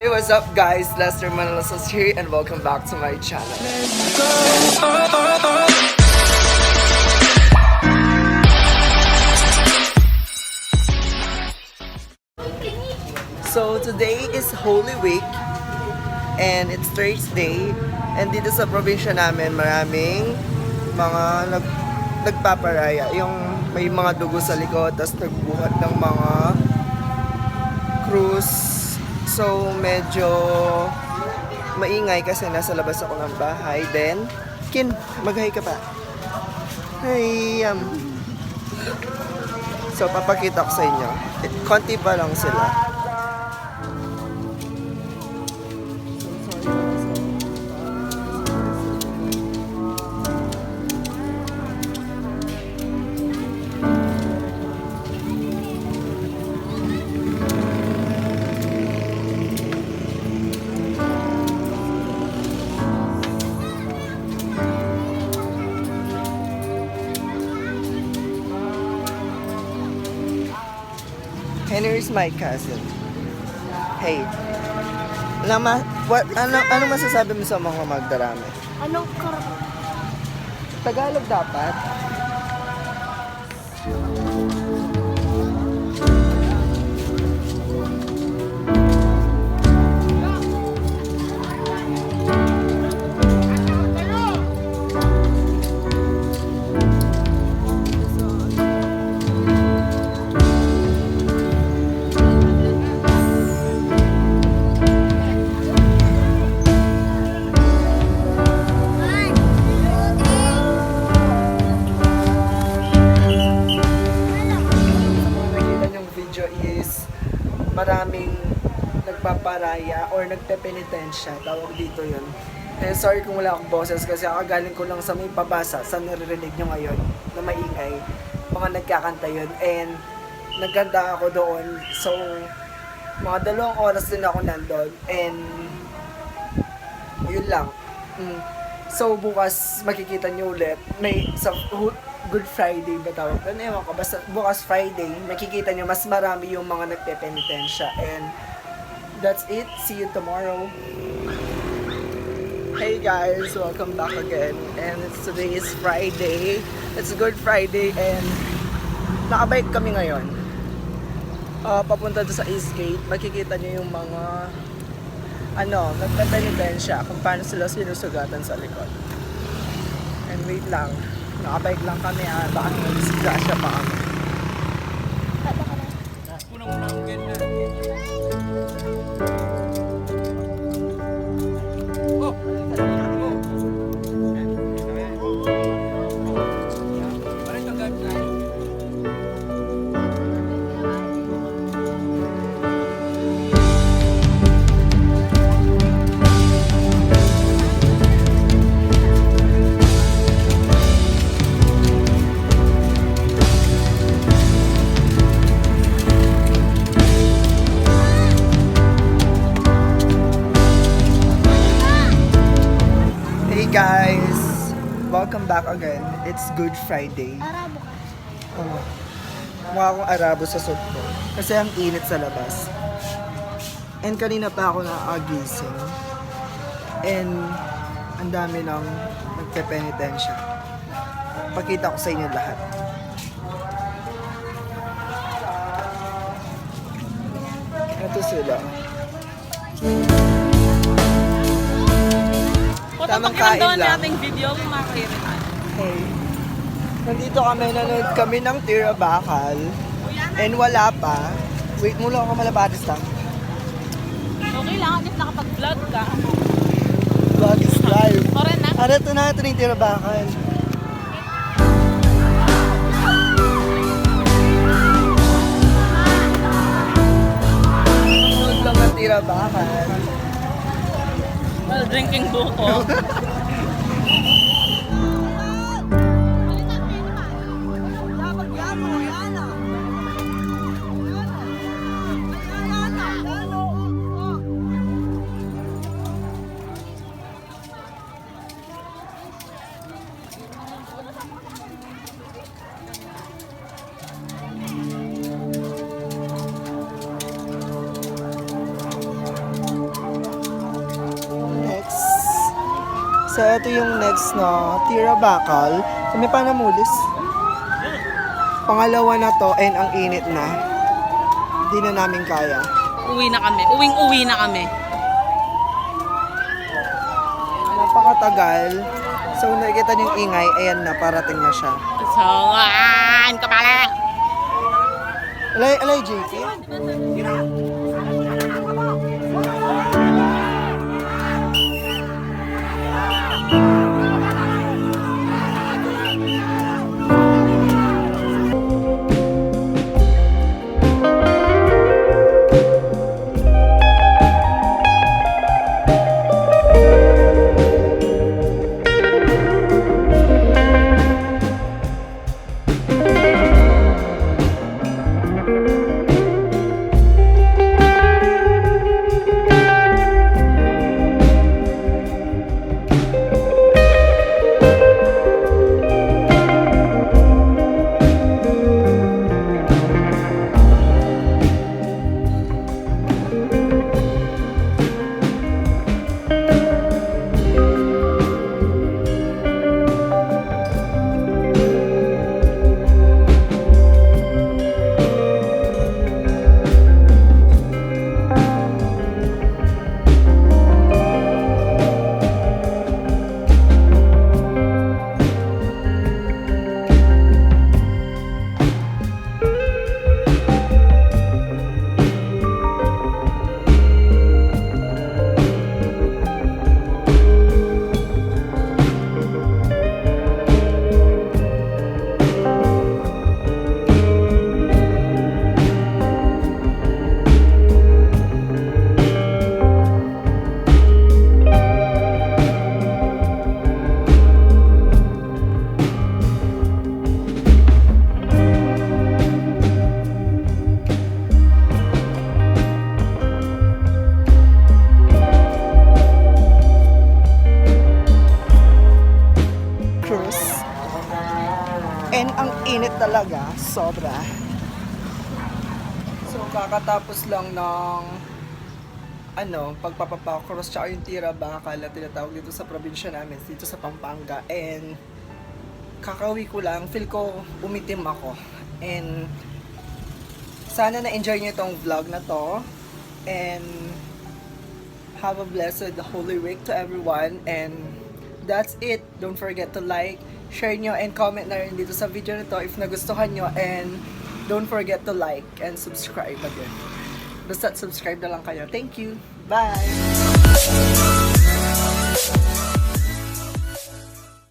Hey, what's up guys? Lester Manalasas here and welcome back to my channel. So today is Holy Week and it's Thursday and dito sa probinsya namin maraming mga nagpaparaya. Yung may mga dugo sa likod tapos nagbuhat ng mga cruise. So, medyo maingay kasi nasa labas ako ng bahay. Then, Kin, mag-hi ka pa. Hi, So, papakita ko sa inyo. Konti pa lang sila. Henry is my cousin. Hey. Ano masasabi mo sa mga magdarami? Anong Tagalog dapat? Maraming nagpaparaya or nagpepenitensya, tawag dito yun. And sorry kung wala akong boses kasi kakagaling ko lang sa may pabasa sa naririnig nyo ngayon na maingay. Mga nagkakanta yun and nagkanta ako doon. So, mga 2 oras din ako nandun and yun lang. So, bukas makikita nyo ulit. May sa Good Friday ba tawag? Ano ewan ko, basta bukas Friday, makikita nyo mas marami yung mga nagpepenitensya. And that's it. See you tomorrow. Hey guys, welcome back again. And today is Friday. It's Good Friday and nakabike kami ngayon. Papunta doon sa Eastgate. Makikita nyo yung mga nagpepenitensya kung paano sila sinusugatan sa likod. And wait lang. Nakabike lang kami baka mag-disgrasya pa kami. Guys, welcome back again. It's Good Friday. Arabo ka? Oo. Mukha akong Arabo sa suit ko. Kasi ang init sa labas. And kanina pa ako naagising. And ang dami nang nagpepenitensya. Pakita ko sa inyo lahat. Ito sila. Tamang kain lang. Nating video, makakiritan. Hey. Nandito kami, nanood kami ng Tira Bakal. And wala pa. Wait, mula ako malabatis lang. Okay lang, if nakapag-vlog ka. Vlog is live. Oren na? Ano ito na ito ng Tira Bakal? Nanood lang ng Tira Bakal. Well, drinking buko. So, ito yung next na Tira Bakal. So, may panamulis. Pangalawa na to and ang init na. Hindi na namin kaya. Uwi na kami. Uwing-uwi na kami. Napakatagal. So, nakikita niyo yung ingay. Ayan na, parating na siya. Songan ka pala. Alay, JP? And ang init talaga, sobra. So, kakatapos lang ng pagpapapakross tsaka yung Tira Bakal na tinatawag dito sa probinsya namin, dito sa Pampanga. And kakauwi ko lang, feel ko umitim ako. And sana na-enjoy niyo itong vlog na to. And have a blessed Holy Week to everyone. And that's it. Don't forget to like, share nyo, and comment na rin dito sa video na to if nagustuhan nyo. And don't forget to like and subscribe again. Basta subscribe na lang kayo. Thank you. Bye!